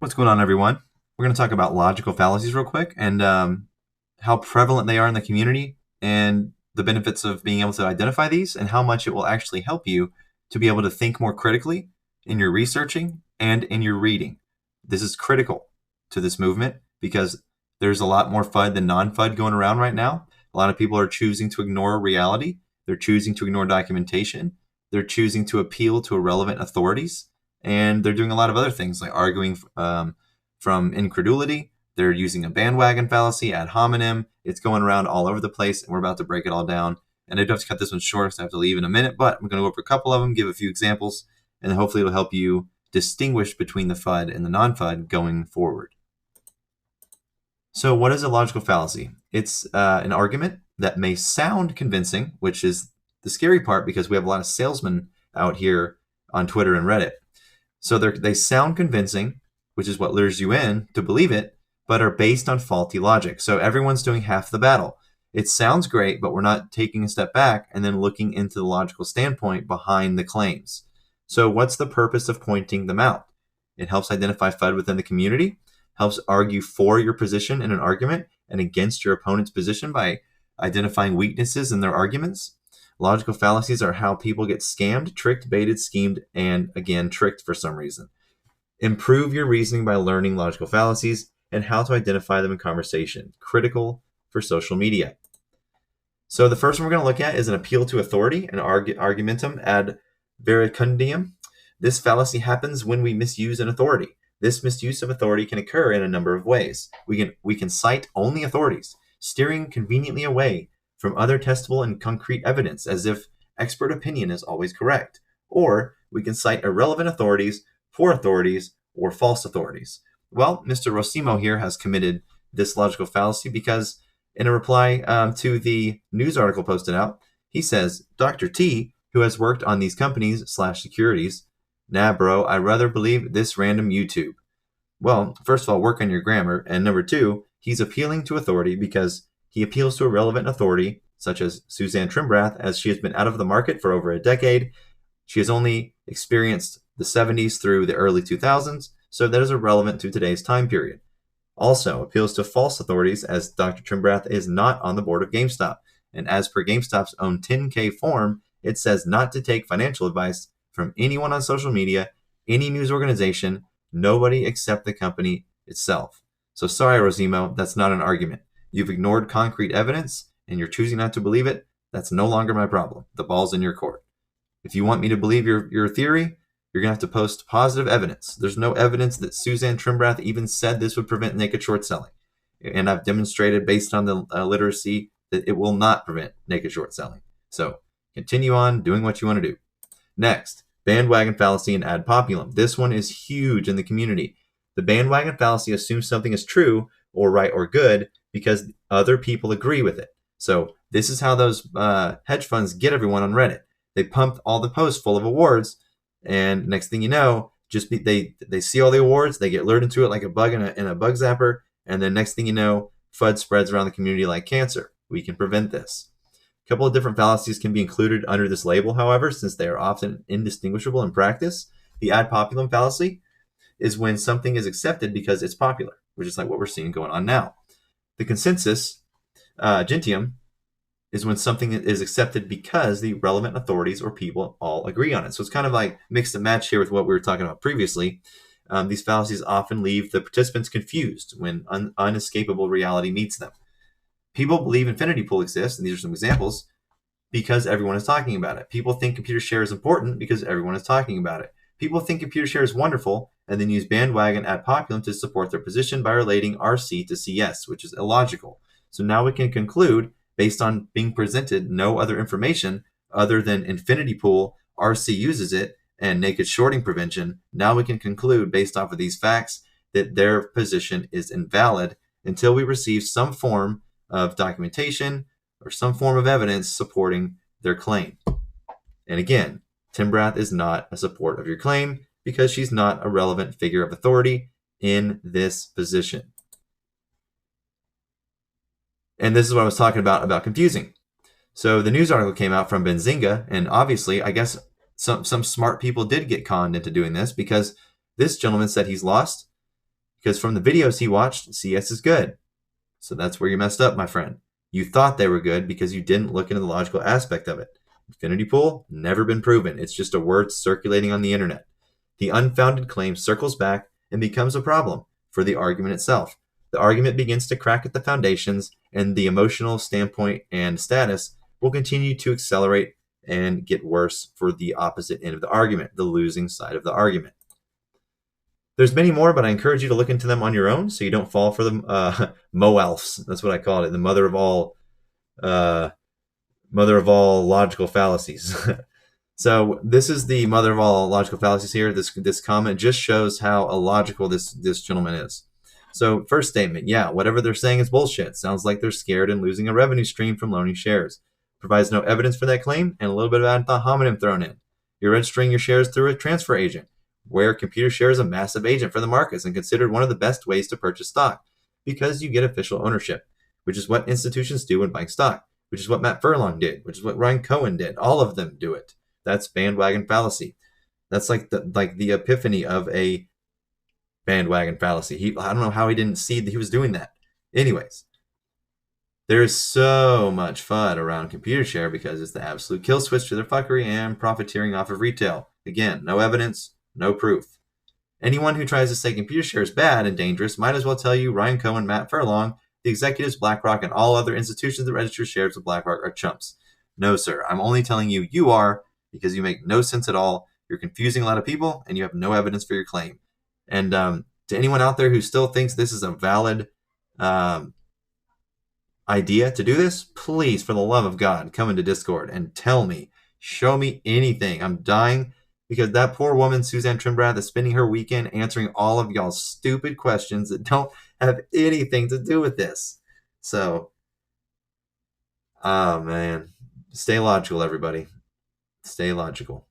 What's going on, everyone? We're going to talk about logical fallacies real quick and how prevalent they are in the community and the benefits of being able to identify these and how much it will actually help you to be able to think more critically in your researching and in your reading. This is critical to this movement because there's a lot more FUD than non-FUD going around right now. A lot of people are choosing to ignore reality. They're choosing to ignore documentation. They're choosing to appeal to irrelevant authorities, and they're doing a lot of other things like arguing from incredulity. They're using a bandwagon fallacy, ad hominem. It's going around all over the place, and we're about to break it all down. And I do have to cut this one short, so I have to leave in a minute, but I'm going to go over a couple of them, give a few examples, and hopefully it'll help you distinguish between the FUD and the non-FUD going forward. So what is a logical fallacy? It's an argument that may sound convincing, which is the scary part because we have a lot of salesmen out here on Twitter and Reddit. So they sound convincing, which is what lures you in to believe it, but are based on faulty logic. So everyone's doing half the battle. It sounds great, but we're not taking a step back and then looking into the logical standpoint behind the claims. So what's the purpose of pointing them out? It helps identify FUD within the community, helps argue for your position in an argument and against your opponent's position by identifying weaknesses in their arguments. Logical fallacies are how people get scammed, tricked, baited, schemed, and again, tricked for some reason. Improve your reasoning by learning logical fallacies and how to identify them in conversation. Critical for social media. So the first one we're going to look at is an appeal to authority, an argumentum ad verecundium. This fallacy happens when we misuse an authority. This misuse of authority can occur in a number of ways. We can cite only authorities, steering conveniently away from other testable and concrete evidence as if expert opinion is always correct. Or we can cite irrelevant authorities, poor authorities, or false authorities. Well, Mr. Rosimo here has committed this logical fallacy because in a reply to the news article posted out, he says, Dr. T, who has worked on these companies/securities, nah, bro, I'd rather believe this random YouTube. Well, first of all, work on your grammar. And number two, he's appealing to authority because he appeals to a relevant authority, such as Suzanne Trimbrath, as she has been out of the market for over a decade. She has only experienced the 70s through the early 2000s, so that is irrelevant to today's time period. Also, appeals to false authorities, as Dr. Trimbrath is not on the board of GameStop. And as per GameStop's own 10K form, it says not to take financial advice from anyone on social media, any news organization, nobody except the company itself. So sorry, Rosimo, that's not an argument. You've ignored concrete evidence and you're choosing not to believe it. That's no longer my problem. The ball's in your court. If you want me to believe your theory, you're going to have to post positive evidence. There's no evidence that Suzanne Trimbrath even said this would prevent naked short selling. And I've demonstrated based on the literacy that it will not prevent naked short selling. So continue on doing what you want to do. Next, bandwagon fallacy and ad populum. This one is huge in the community. The bandwagon fallacy assumes something is true or right or good because other people agree with it. So this is how those hedge funds get everyone on Reddit. They pump all the posts full of awards, and next thing you know, they see all the awards, they get lured into it like a bug in a bug zapper, and then next thing you know, FUD spreads around the community like cancer. We can prevent this. A couple of different fallacies can be included under this label, however, since they are often indistinguishable in practice. The ad populum fallacy is when something is accepted because it's popular, which is like what we're seeing going on now. The consensus gentium is when something is accepted because the relevant authorities or people all agree on it. So it's kind of like mix and match here with what we were talking about previously. These fallacies often leave the participants confused when unescapable reality meets them. People believe infinity pool exists, and these are some examples, because everyone is talking about it. People think computer share is important because everyone is talking about it. People think computer share is wonderful and then use bandwagon ad populum to support their position by relating RC to CS, which is illogical. So now we can conclude, based on being presented no other information other than infinity pool, RC uses it, and naked shorting prevention, now we can conclude based off of these facts that their position is invalid until we receive some form of documentation or some form of evidence supporting their claim. And again, Trimbrath is not a support of your claim because she's not a relevant figure of authority in this position. And this is what I was talking about confusing. So the news article came out from Benzinga, and obviously, I guess some smart people did get conned into doing this because this gentleman said he's lost because from the videos he watched, CS is good. So that's where you messed up, my friend. You thought they were good because you didn't look into the logical aspect of it. Infinity pool, never been proven. It's just a word circulating on the internet. The unfounded claim circles back and becomes a problem for the argument itself. The argument begins to crack at the foundations, and the emotional standpoint and status will continue to accelerate and get worse for the opposite end of the argument, the losing side of the argument. There's many more, but I encourage you to look into them on your own so you don't fall for them. Moelfs, that's what I called it, the uh, mother of all logical fallacies. So this is the mother of all logical fallacies here. This comment just shows how illogical this gentleman is. So first statement, yeah, whatever they're saying is bullshit. Sounds like they're scared and losing a revenue stream from loaning shares. Provides no evidence for that claim, and a little bit of ad hominem thrown in. You're registering your shares through a transfer agent, where Computershare is a massive agent for the markets and considered one of the best ways to purchase stock because you get official ownership, which is what institutions do when buying stock, which is what Matt Furlong did, which is what Ryan Cohen did. All of them do it. That's bandwagon fallacy. That's like the epiphany of a bandwagon fallacy. I don't know how he didn't see that he was doing that. Anyways, there's so much FUD around Computershare because it's the absolute kill switch to their fuckery and profiteering off of retail. Again, no evidence, no proof. Anyone who tries to say Computershare is bad and dangerous might as well tell you Ryan Cohen, Matt Furlong, the executives, BlackRock, and all other institutions that register shares with BlackRock are chumps. No, sir. I'm only telling you you are because you make no sense at all. You're confusing a lot of people, and you have no evidence for your claim. And to anyone out there who still thinks this is a valid idea to do this, please, for the love of God, come into Discord and tell me, show me anything. I'm dying because that poor woman, Suzanne Trimbrath, is spending her weekend answering all of y'all's stupid questions that don't have anything to do with this. So, oh man, stay logical, everybody. Stay logical.